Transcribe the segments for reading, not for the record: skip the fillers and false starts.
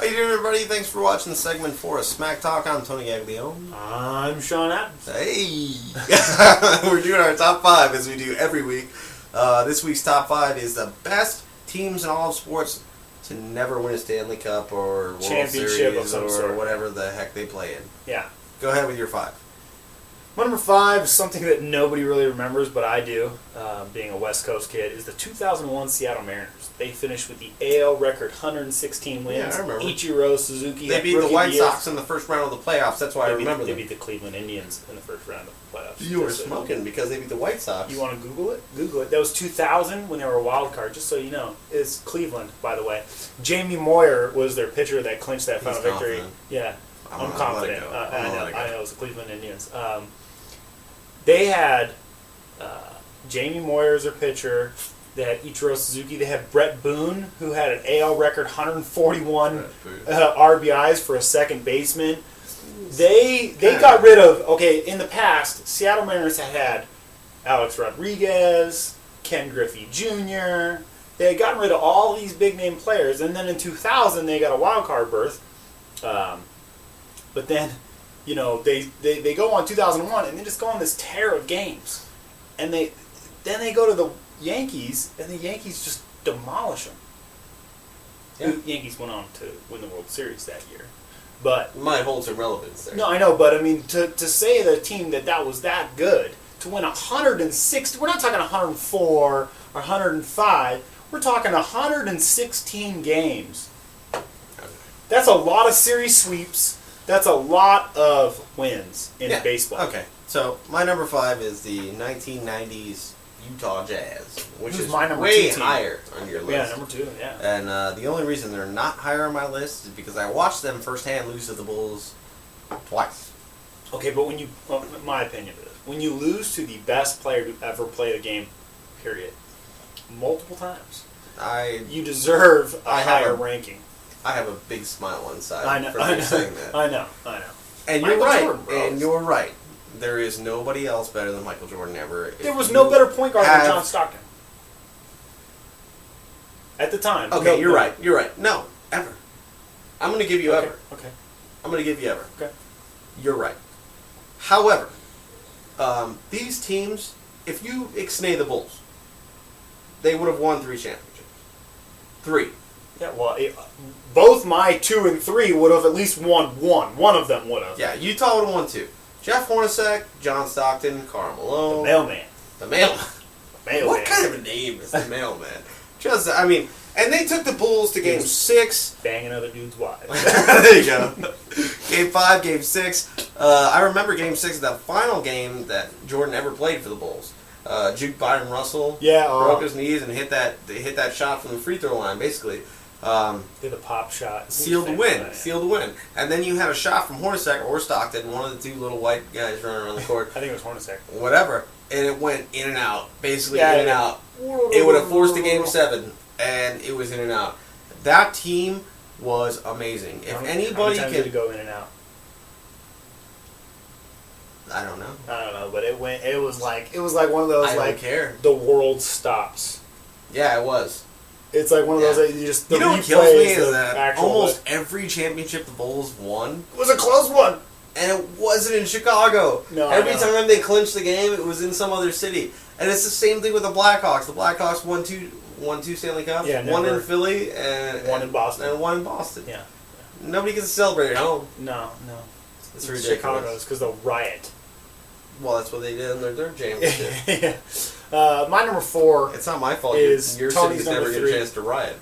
How you doing, everybody? Thanks for watching segment 4 of Smacktalk. I'm Tony Gaglione. I'm Shawn. Hey! We're doing our top 5 as we do every week. This week's top 5 is the best teams in all of sports to never win a Stanley Cup or World Championship Series of some or sort. whatever the heck they play in. Yeah. Go ahead with your 5. My number 5 is something that nobody really remembers, but I do, being a West Coast kid, is the 2001 Seattle Mariners. They finished with the AL record 116 wins. Yeah, I remember. Ichiro Suzuki. They beat the White Sox in the first round of the playoffs. That's why I remember them. They beat the Cleveland Indians in the first round of the playoffs. You were smoking because they beat the White Sox. You want to Google it? Google it. That was 2000 when they were a wild card, just so you know. It's Cleveland, by the way. Jamie Moyer was their pitcher that clinched that final victory. Confident. Yeah, I'm confident. I know it was the Cleveland Indians. They had Jamie Moyer as their pitcher. They had Ichiro Suzuki. They had Brett Boone, who had an AL record 141 RBIs for a second baseman. They got rid of, in the past, Seattle Mariners had Alex Rodriguez, Ken Griffey Jr. They had gotten rid of all these big-name players. And then in 2000, they got a wild card berth. But then, you know, they go on 2001, and they just go on this tear of games. And then they go to the Yankees, and the Yankees just demolish them. Yeah. The Yankees went on to win the World Series that year. But might hold some relevance there. No, I know, but I mean, to say the team that was that good, to win 160, we're not talking 104 or 105, we're talking 116 games. That's a lot of series sweeps. That's a lot of wins in baseball. Okay, so my number 5 is the 1990s Utah Jazz, which is my number way 2 team. higher on your list. Yeah, number 2, yeah. And the only reason they're not higher on my list is because I watched them firsthand lose to the Bulls twice. Okay, but when you, my opinion is, when you lose to the best player to ever play the game, period, multiple times, you deserve a higher ranking. I have a big smile inside. I know. Saying that. I know. And Michael you're right. Jordan, bro. And you're right. There is nobody else better than Michael Jordan ever. There was no better point guard than John Stockton. At the time. Okay, you're right. You're right. No, ever. I'm going to give you ever. Okay. I'm going to give you ever. Okay. You're right. However, these teams, if you ixnay the Bulls, they would have won 3 championships. 3. Yeah, well, both my 2 and 3 would have at least won 1. One of them would have. Yeah, Utah would have won 2. Jeff Hornacek, John Stockton, Karl Malone. The mailman. The mailman. What kind of a name is the mailman? And they took the Bulls to Game 6. Banging other dudes' wives. There you go. Game 5, Game 6. I remember Game 6, the final game that Jordan ever played for the Bulls. Juke Byron Russell broke his knees and hit that shot from the free throw line, basically. Did a pop shot. Sealed the win. Sealed the win. And then you had a shot from Hornacek or Stockton, one of the 2 little white guys running around the court. I think it was Hornacek. Whatever. And it went in and out. Basically in and out. It would have forced a Game 7. And it was in and out. That team was amazing. If anybody how many times did it go in and out? I don't know. But it went. It was like one of those I don't care. The world stops. Yeah, it was. It's like one of those that you just. You know what kills me is that almost every championship the Bulls won was a close one, and it wasn't in Chicago. No, every time they clinched the game, it was in some other city, and it's the same thing with the Blackhawks. The Blackhawks won two Stanley Cups. Yeah, one in Philly and one in Boston. And one in Boston. Yeah. Nobody gets to celebrate at home. No. It's ridiculous. Chicago's because they'll riot. Well, that's what they did in their third championship. Yeah. My number 4. It's not my fault. Is your Tony's city's never get a chance to riot.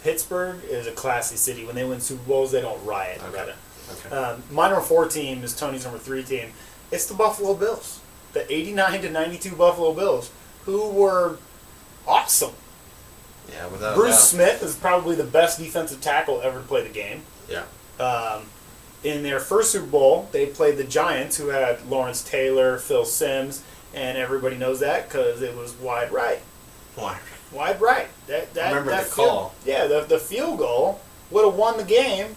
Pittsburgh is a classy city. When they win Super Bowls, they don't riot. Okay. My number 4 team is Tony's number 3 team. It's the Buffalo Bills. The 89-92 Buffalo Bills, who were awesome. Yeah, without Bruce Smith is probably the best defensive tackle ever to play the game. Yeah. In their first Super Bowl, they played the Giants, who had Lawrence Taylor, Phil Simms, and everybody knows that because it was wide right. Wide right. That remember that the call. Yeah, the field goal would have won the game,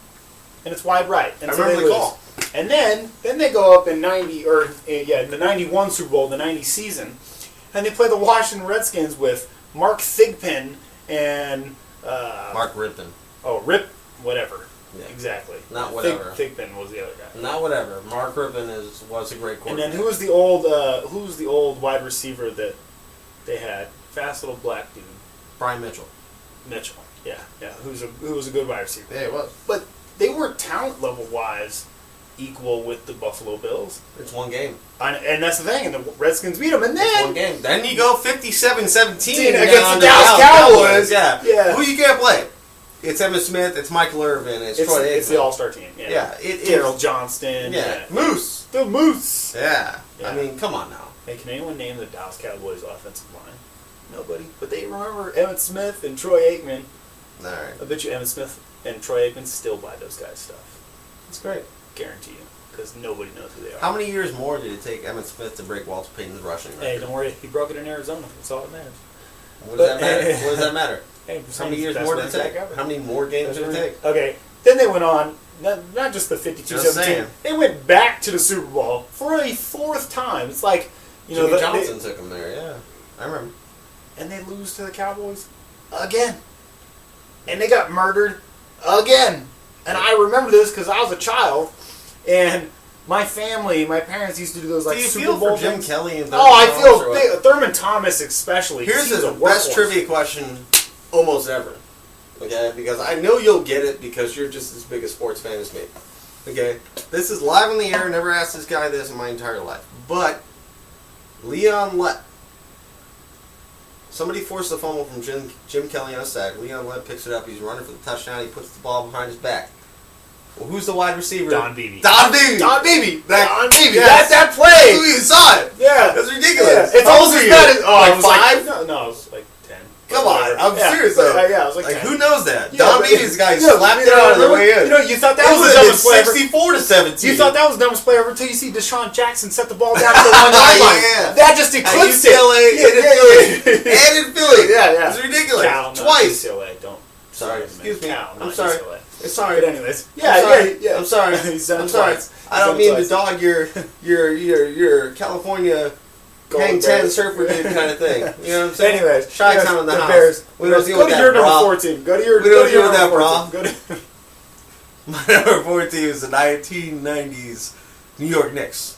and it's wide right. And I remember the call. And then they go up in the 91 Super Bowl, the 90 season, and they play the Washington Redskins with Mark Thigpen and Mark Ripken. Oh, whatever. Yeah. Exactly. Not whatever. Thigpen was the other guy. Not whatever. Mark Rippon was a great quarterback. And then who was the old wide receiver that they had? Fast little black dude. Brian Mitchell. Yeah. Who was a good wide receiver. Yeah, he was. But they weren't talent level wise equal with the Buffalo Bills. It's one game. And that's the thing, and the Redskins beat them, and then... It's one game. Then you go 57-17 against the Dallas Cowboys. Yeah. Who you can't play? It's Emmitt Smith, it's Michael Irvin, it's Troy Aikman. It's the all-star team. Yeah. Daryl Johnston. Yeah. Moose. The Moose. Yeah. I mean, come on now. Hey, can anyone name the Dallas Cowboys offensive line? Nobody. But they remember Emmitt Smith and Troy Aikman. All right. I bet you Emmitt Smith and Troy Aikman still buy those guys' stuff. That's great. Guarantee you. Because nobody knows who they are. How many years more did it take Emmitt Smith to break Walter Payton's rushing record? Hey, don't worry. He broke it in Arizona. That's all that matters. What does that matter? What does that matter? Hey, how many years more did it take? How many more games did it take? Okay. Then they went on, not just the 52-17. They went back to the Super Bowl for a fourth time. It's like, Jimmy Johnson took them there, yeah. I remember. And they lose to the Cowboys again. And they got murdered again. And I remember this because I was a child, and my parents used to do those like Super Bowl for Jim Kelly and Thurman Thomas especially. Here's the best trivia question almost ever. Okay, because I know you'll get it because you're just as big a sports fan as me. Okay, this is live on the air. Never asked this guy this in my entire life, but Leon Lett. Somebody forced the fumble from Jim Kelly on a sack. Leon Lett picks it up. He's running for the touchdown. He puts the ball behind his back. Well, who's the wide receiver? Don Beebe. Don Beebe. Yes. That play. You saw it. Yeah. That's ridiculous. Yeah. It's almost as bad as... like 5? No, it was like 10. Come on. I'm serious, though. Yeah, I was like 10. Who knows that? Don Beebe's guy slapped it out of the way in. You thought that was the dumbest play ever. 64-17. You thought that was the dumbest play ever until you see Deshaun Jackson set the ball down to the 1 yard line. Yeah. That just eclipsed it. And in Philly. Yeah. It's ridiculous. Cal, twice. UCLA, don't. Sorry, excuse me. Cal, I'm sorry. UCLA. It's sorry. But anyways, yeah. I'm sorry. I'm sorry. I don't mean to dog your California hang 10 surfer dude kind of thing. You know what I'm saying? Anyways, Chi-Town in the house. Bears. We don't deal go with to that, your bro. number 14. Go to your. We don't deal with that, bro. My number 14 is the 1990s New York Knicks,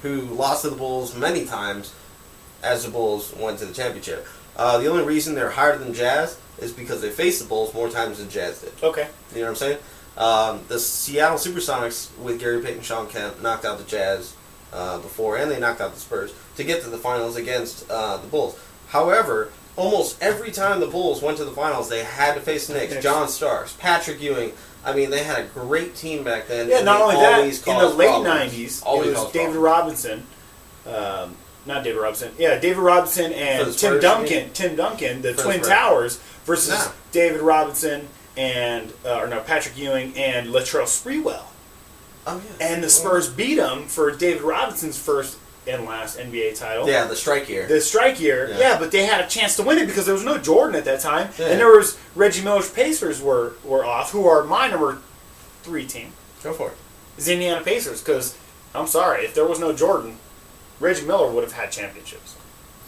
who lost to the Bulls many times as the Bulls went to the championship. The only reason they're higher than Jazz is because they faced the Bulls more times than Jazz did. Okay. You know what I'm saying? The Seattle Supersonics with Gary Payton and Shawn Kemp knocked out the Jazz before, and they knocked out the Spurs to get to the finals against the Bulls. However, almost every time the Bulls went to the finals, they had to face the Knicks. John Starks, Patrick Ewing. I mean, they had a great team back then. Yeah, not only that, in the late 90s, it was David Robinson. Not David Robinson. Yeah, David Robinson and Tim Duncan, the Twin Towers, versus David Robinson and Patrick Ewing and Latrell Sprewell. Oh yeah. And the Spurs beat them for David Robinson's first and last NBA title. Yeah, the strike year. Yeah, but they had a chance to win it because there was no Jordan at that time, and there was Reggie Miller's Pacers were off, who are my number 3 team. Go for it. Is Indiana Pacers, because I'm sorry, if there was no Jordan, Reggie Miller would have had championships.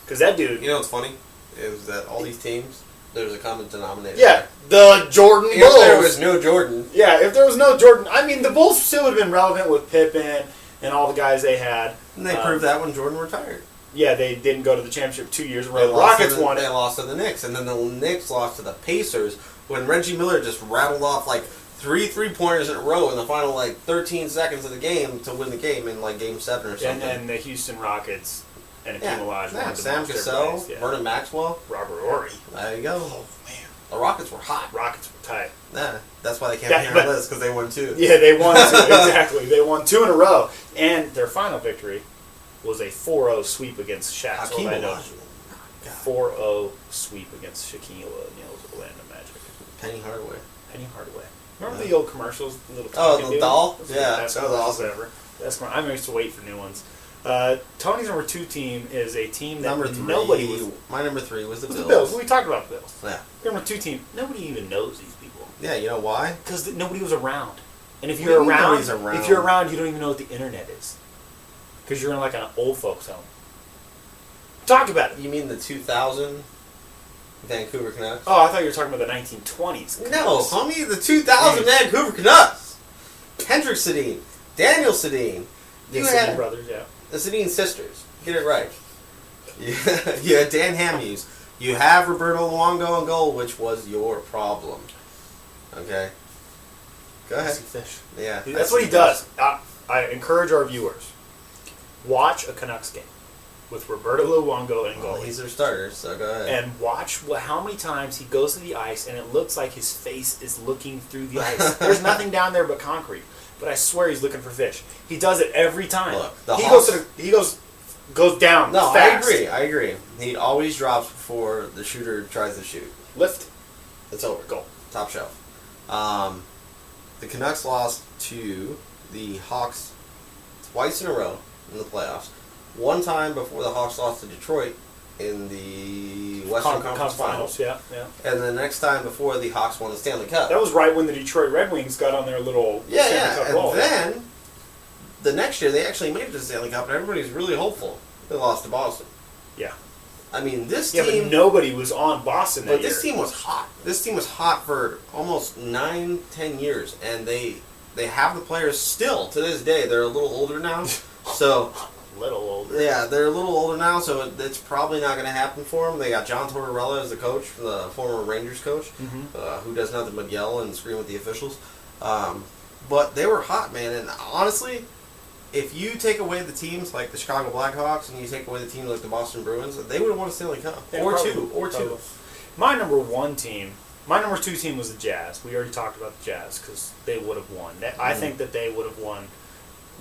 Because that dude... You know what's funny? Is that all these teams, there's a common denominator. Yeah, the Jordan Bulls. If there was no Jordan... Yeah, if there was no Jordan... I mean, the Bulls still would have been relevant with Pippen and all the guys they had. And they proved that when Jordan retired. Yeah, they didn't go to the championship 2 years in a row. The Rockets won it. They lost to the Knicks. And then the Knicks lost to the Pacers when Reggie Miller just rattled off like 3 3-pointers in a row in the final 13 seconds of the game to win the game in Game 7 or something. And the Houston Rockets and Akeem Olajuwon. Sam Cassell, Vernon Maxwell. Robert Horry. There you go. Oh, man. The Rockets were hot. Rockets were tight. Yeah, that's why they can't be on our list, because they won 2. Yeah, they won 2, exactly. They won 2 in a row. And their final victory was a 4-0 sweep against Shaq. Hakeem Olajuwon. 4-0 sweep against Shaquille O'Neal's Orlando Magic. Penny Hardaway. Remember the old commercials? The doll? Yeah, that was awesome. Ever. That's I used to wait for new ones. Tony's number 2 team is a team that nobody was... My number 3 was the Bills. The Bills. We talked about the Bills. Yeah. Number 2 team, nobody even knows these people. Yeah, you know why? Because nobody was around. And if you're around, you don't even know what the internet is. Because you're in an old folks home. Talk about it. You mean the 2000 Vancouver Canucks. Oh, I thought you were talking about the 1920s. Canucks. No, homie, the 2000 Vancouver Canucks. Kendrick Sedin, Daniel Sedin. The Sedin brothers, yeah. The Sedin sisters. Get it right. You had Dan Hamhuis. You have Roberto Luongo in goal, which was your problem. Okay? Go ahead. Fish. Yeah. That's what he does. I encourage our viewers. Watch a Canucks game with Roberto Luongo in goal. Well, he's their starter, so go ahead. And watch how many times he goes to the ice and it looks like his face is looking through the ice. There's nothing down there but concrete. But I swear he's looking for fish. He does it every time. Look, he goes down. No, fast. I agree. He always drops before the shooter tries to shoot. Lift. It's over. Goal. Top shelf. The Canucks lost to the Hawks twice in a row in the playoffs. One time before the Hawks lost to Detroit in the Western Conference Finals. Yeah. And the next time before the Hawks won the Stanley Cup. That was right when the Detroit Red Wings got on their little Stanley Cup roll. And then the next year they actually made it to the Stanley Cup, and everybody's really hopeful. They lost to Boston. Yeah. I mean, this team... Yeah, but nobody was on Boston that year. But this team was hot. This team was hot for almost 9-10 years, and they have the players still to this day. They're a little older now, so... little older. Yeah, they're a little older now, so it's probably not going to happen for them. They got John Tortorella as the coach, the former Rangers coach, who does nothing but yell and scream at the officials. But they were hot, man, and honestly... If you take away the teams like the Chicago Blackhawks and you take away the teams like the Boston Bruins, they would have won a Stanley Cup. Yeah, or probably, two. My number two team was the Jazz. We already talked about the Jazz because they would have won. I think that they would have won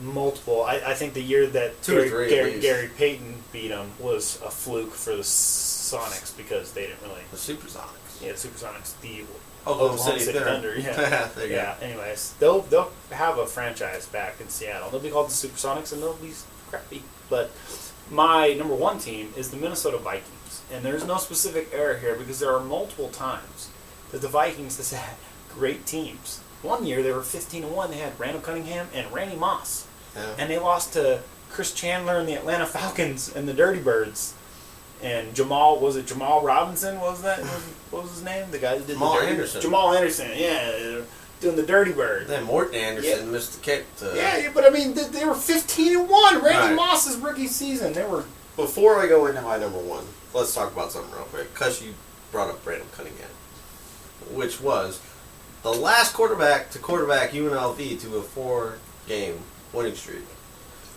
multiple. I think the year that Gary Payton beat them was a fluke for the Sonics because they didn't really... The Supersonics. Yeah, the Supersonics. The Oklahoma City Thunder. Yeah. Anyways, they'll have a franchise back in Seattle. They'll be called the Supersonics, and they'll be crappy. But my number one team is the Minnesota Vikings, and there's no specific era here because there are multiple times that the Vikings has had great teams. One year they were 15-1. They had Randall Cunningham and Randy Moss, and they lost to Chris Chandler and the Atlanta Falcons and the Dirty Birds. And Jamal Robinson? What was his name? The guy that did Jamal Anderson. Jamal Anderson, yeah, doing the Dirty Bird. Then Morton Anderson missed the kick. But I mean, they were 15-1. Randy Moss's rookie season, they were. Before I go into my number one, let's talk about something real quick because you brought up Brandon Cunningham, which was the last quarterback to quarterback UNLV to a 4-game winning streak.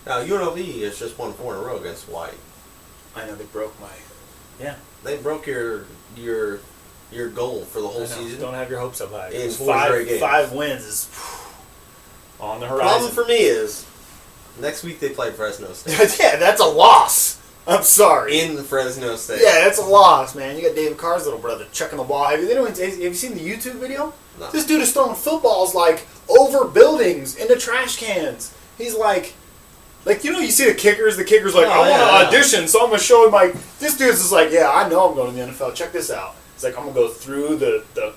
Now UNLV has just won 4 in a row against Hawaii. I know they broke my. Yeah. They broke your goal for the whole season. Don't have your hopes up high. In 4 straight games. 5 wins is on the horizon. Problem for me is next week they play Fresno State. Yeah, that's a loss. I'm sorry. In Fresno State. Yeah, that's a loss, man. You got David Carr's little brother chucking the ball. Have you seen the YouTube video? No. This dude is throwing footballs like over buildings into trash cans. He's like, you see the kickers like, I want to audition, so I'm going to show him, this dude's just like, yeah, I know I'm going to the NFL. Check this out. It's like, I'm going to go through the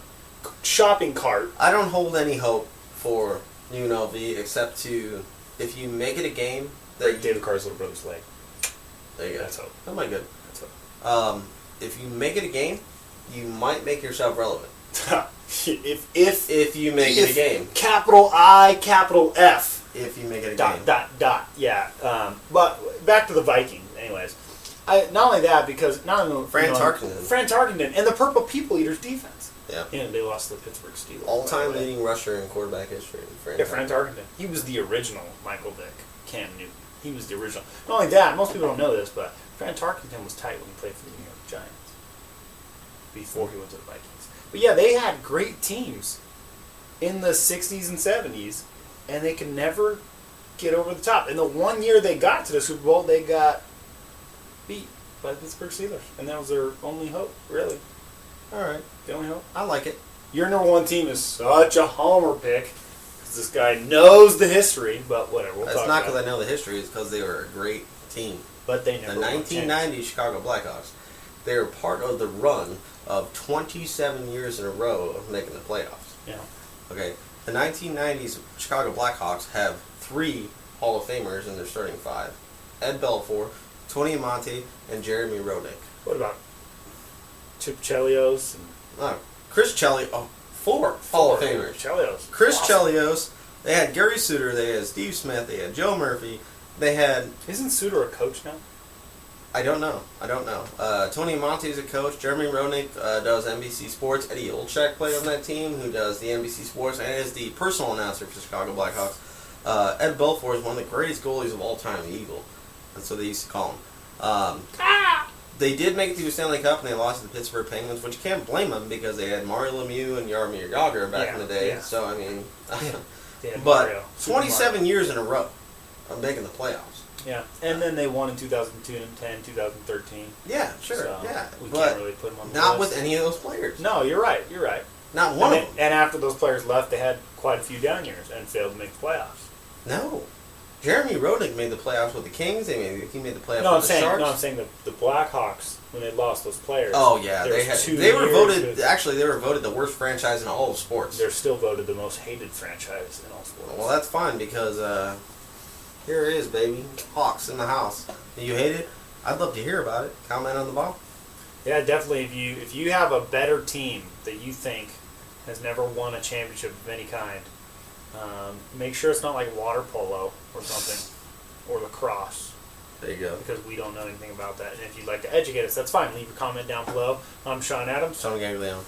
shopping cart. I don't hold any hope for UNLV except to, if you make it a game... Break David Carr's little brother's leg. There you go. That's hope. That might be good. That's hope. If you make it a game, you might make yourself relevant. if you make it a game. Capital I, capital F. If you make it a game. Dot. Yeah. But back to the Vikings, anyways. Not only that, because not only Fran Tarkenton and the Purple People Eaters defense. Yeah. And they lost to the Pittsburgh Steelers. All-time leading rusher in quarterback history. Fran Tarkenton. He was the original Michael Vick, Cam Newton. He was the original. Not only that, most people don't know this, but Fran Tarkenton was tight when he played for the New York Giants before he went to the Vikings. But yeah, they had great teams in the 60s and 70s. And they can never get over the top. And the one year they got to the Super Bowl, they got beat by the Pittsburgh Steelers. And that was their only hope, really. All right. The only hope. I like it. Your number one team is such a homer pick. Because this guy knows the history, but whatever. It's not because I know the history. It's because they were a great team. But they never The 1990 Chicago Blackhawks, they were part of the run of 27 years in a row of making the playoffs. Yeah. Okay. The 1990s Chicago Blackhawks have 3 Hall of Famers in their starting 5. Ed Belfour, Tony Amonte, and Jeremy Roenick. What about Chip Chelios. Chris Chelios. 4 Hall of Famers. Chelios. Chris Chelios. They had Gary Suter. They had Steve Smith. They had Joe Murphy. They had... Isn't Suter a coach now? I don't know. Tony Monte is a coach. Jeremy Roenick does NBC Sports. Eddie Olczyk played on that team, who does the NBC Sports and is the personal announcer for the Chicago Blackhawks. Ed Belfour is one of the greatest goalies of all time, the Eagle. That's what they used to call him. They did make it to the Stanley Cup, and they lost to the Pittsburgh Penguins, which you can't blame them because they had Mario Lemieux and Jaromir Jagr back in the day. Yeah. So, I mean... but Mario. 27 years in a row of making the playoffs. Yeah, and then they won in 2010, 2013. Yeah, sure, so yeah. We but can't really put them on the not list. with any of those players. No, you're right. Not one of them. And after those players left, they had quite a few down years and failed to make the playoffs. No. Jeremy Roenick made the playoffs with the Kings. He made the playoffs with the Sharks. No, I'm saying the Blackhawks, when they lost those players. Oh, yeah. They were voted the worst franchise in all of sports. They're still voted the most hated franchise in all sports. Well, that's fine because here it is, baby. Hawks in the house. Do you hate it? I'd love to hear about it. Comment on the ball. Yeah, definitely. If you have a better team that you think has never won a championship of any kind, make sure it's not like water polo or something, or lacrosse. There you go. Because we don't know anything about that. And if you'd like to educate us, that's fine. Leave a comment down below. I'm Shawn Adams. Shawn Gaglione.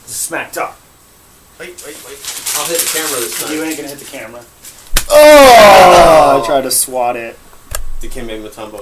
This is Smacktalk. Wait. I'll hit the camera this time. You ain't going to hit the camera. Oh! I tried to swat it. The Kim Mutombo.